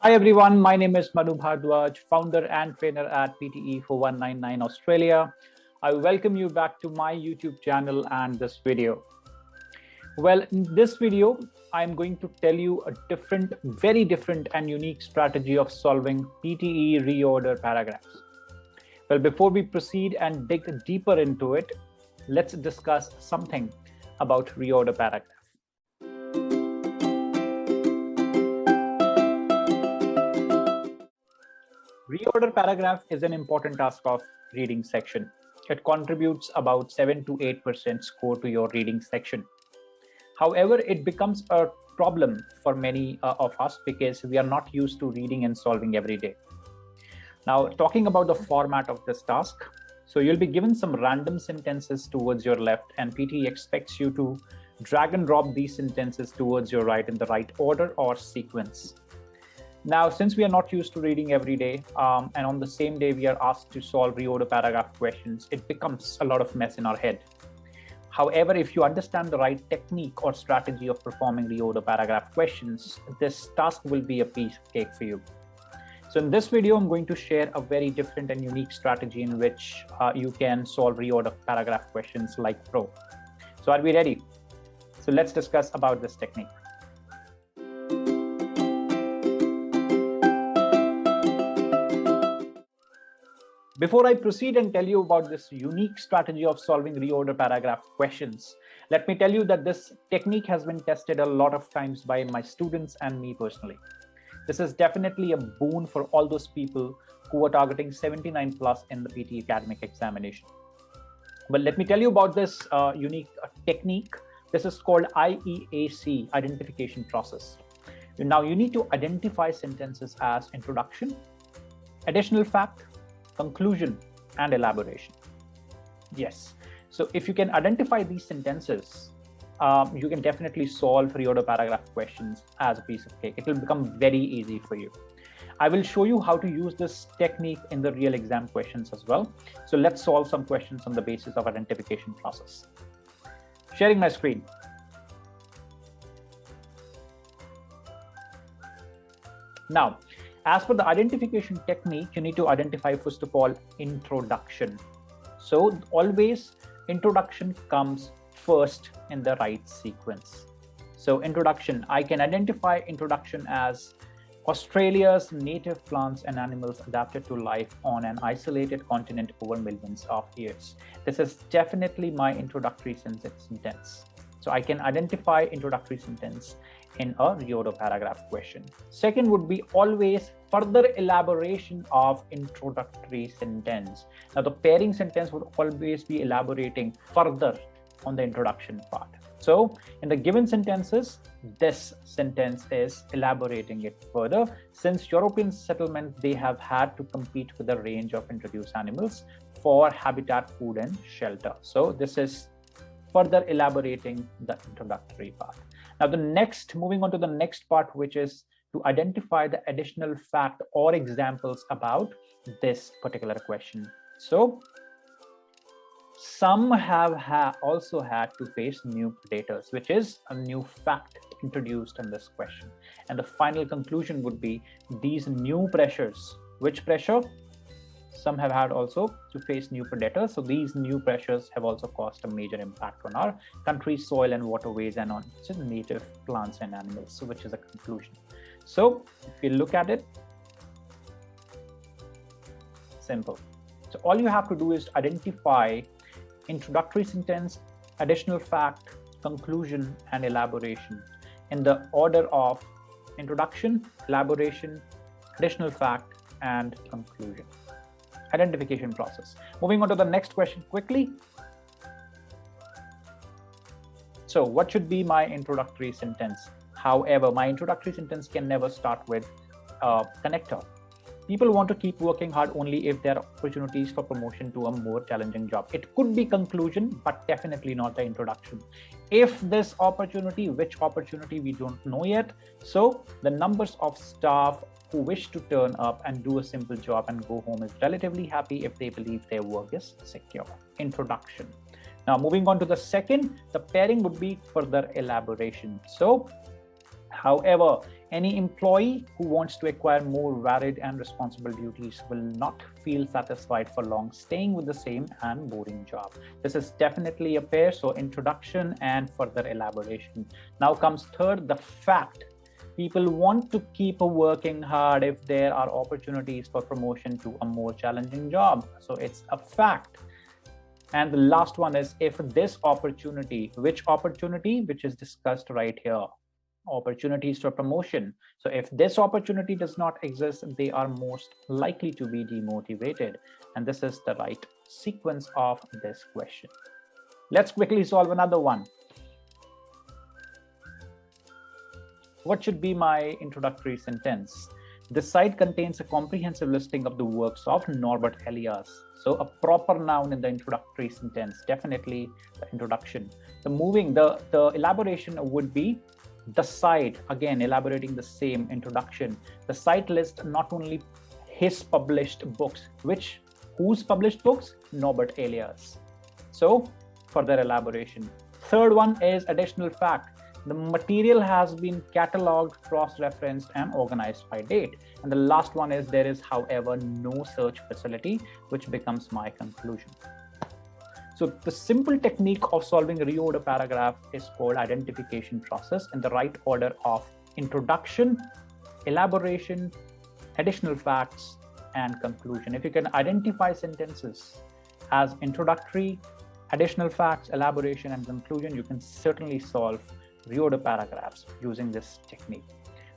Hi everyone, my name is Manu Bhardwaj, founder and trainer at PTE 4199 Australia. I welcome you back to my YouTube channel and this video. Well, in this video, I'm going to tell you a very different and unique strategy of solving PTE reorder paragraphs. Well, before we proceed and dig deeper into it, let's discuss something about reorder paragraph. Reorder paragraph is an important task of reading section. It contributes about 7 to 8% score to your reading section. However, it becomes a problem for many of us because we are not used to reading and solving every day. Now, talking about the format of this task, so you'll be given some random sentences towards your left, and PTE expects you to drag and drop these sentences towards your right in the right order or sequence. Now, since we are not used to reading every day, and on the same day we are asked to solve reorder paragraph questions, it becomes a lot of mess in our head. However, if you understand the right technique or strategy of performing reorder paragraph questions, this task will be a piece of cake for you. So in this video, I'm going to share a very different and unique strategy in which you can solve reorder paragraph questions like pro. So are we ready? So let's discuss about this technique. Before I proceed and tell you about this unique strategy of solving reorder paragraph questions, let me tell you that this technique has been tested a lot of times by my students and me personally. This is definitely a boon for all those people who are targeting 79 plus in the PTE academic examination. But let me tell you about this unique technique. This is called IEAC, identification process. Now you need to identify sentences as introduction, additional fact, conclusion, and elaboration. Yes. So if you can identify these sentences, you can definitely solve reorder paragraph questions as a piece of cake. It will become very easy for you. I will show you how to use this technique in the real exam questions as well. So let's solve some questions on the basis of identification process. Sharing my screen. Now, as per the identification technique, you need to identify, first of all, introduction. So always introduction comes first in the right sequence. So introduction, I can identify introduction as Australia's native plants and animals adapted to life on an isolated continent over millions of years. This is definitely my introductory sentence. So I can identify introductory sentence in a reorder paragraph question. Second would be always further elaboration of introductory sentence. Now the pairing sentence would always be elaborating further on the introduction part. So in the given sentences, this sentence is elaborating it further. Since European settlement, they have had to compete with a range of introduced animals for habitat, food, and shelter. So this is further elaborating the introductory part. Now moving on to the next part, which is to identify the additional fact or examples about this particular question. So some have also had to face new predators, which is a new fact introduced in this question. And the final conclusion would be these new pressures. Which pressure? Some have had also to face new predators. So these new pressures have also caused a major impact on our country's soil and waterways and on native plants and animals, so which is a conclusion. So if you look at it, simple. So all you have to do is identify introductory sentence, additional fact, conclusion, and elaboration in the order of introduction, elaboration, additional fact, and conclusion. Identification process. Moving on to the next question quickly. So what should be my introductory sentence? However, my introductory sentence can never start with a connector. People want to keep working hard only if there are opportunities for promotion to a more challenging job. It could be conclusion, but definitely not the introduction. If this opportunity, which opportunity we don't know yet. So the numbers of staff who wish to turn up and do a simple job and go home is relatively happy if they believe their work is secure. Introduction. Now moving on to the second, the pairing would be further elaboration. So however, Any employee who wants to acquire more varied and responsible duties will not feel satisfied for long staying with the same and boring job. This is definitely a pair, so introduction and further elaboration. Now comes third, the fact. People want to keep working hard if there are opportunities for promotion to a more challenging job. So it's a fact. And the last one is if this opportunity, which opportunity, which is discussed right here, opportunities for promotion. So if this opportunity does not exist, they are most likely to be demotivated. And this is the right sequence of this question. Let's quickly solve another one. What should be my introductory sentence? This site contains a comprehensive listing of the works of Norbert Elias. So a proper noun in the introductory sentence, definitely the introduction. The elaboration would be the site, again, elaborating the same introduction. The site lists not only his published books, whose published books? Norbert Elias. So further elaboration. Third one is additional fact. The material has been catalogued, cross-referenced, and organized by date. And the last one is there is, however, no search facility, which becomes my conclusion. So the simple technique of solving a reorder paragraph is called identification process in the right order of introduction, elaboration, additional facts, and conclusion. If you can identify sentences as introductory, additional facts, elaboration, and conclusion, you can certainly solve reorder paragraphs using this technique.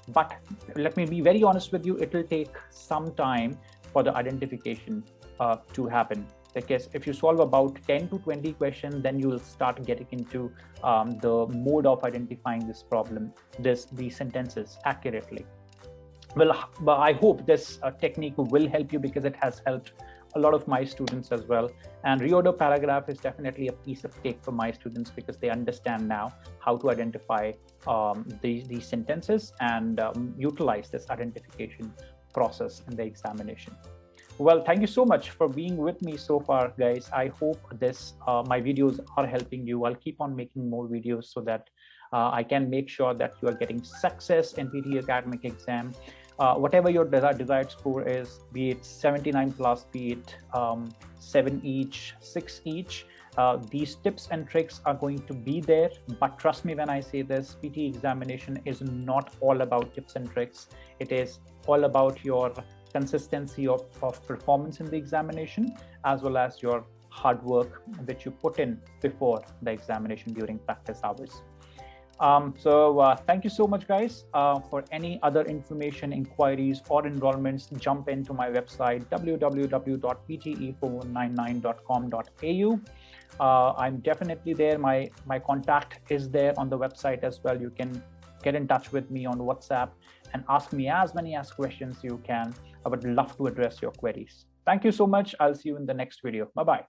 But let me be very honest with you, it will take some time for the identification to happen. Because if you solve about 10 to 20 questions, then you will start getting into the mode of identifying this problem, these sentences accurately. Well, but I hope this technique will help you because it has helped a lot of my students as well. And reorder paragraph is definitely a piece of cake for my students because they understand now how to identify these sentences and utilize this identification process in the examination. Well, thank you so much for being with me so far, guys. I hope my videos are helping you. I'll keep on making more videos so that I can make sure that you are getting success in PTE academic exam. Whatever your desired score is, be it 79 plus, be it 7 each, 6 each, these tips and tricks are going to be there. But trust me when I say this, PTE examination is not all about tips and tricks. It is all about your consistency of performance in the examination, as well as your hard work which you put in before the examination during practice hours. Thank you so much, guys. For any other information, inquiries, or enrollments, jump into my website, www.pte499.com.au. I'm definitely there. My contact is there on the website as well. You can get in touch with me on WhatsApp and ask me as many questions you can. I would love to address your queries. Thank you so much. I'll see you in the next video. Bye-bye.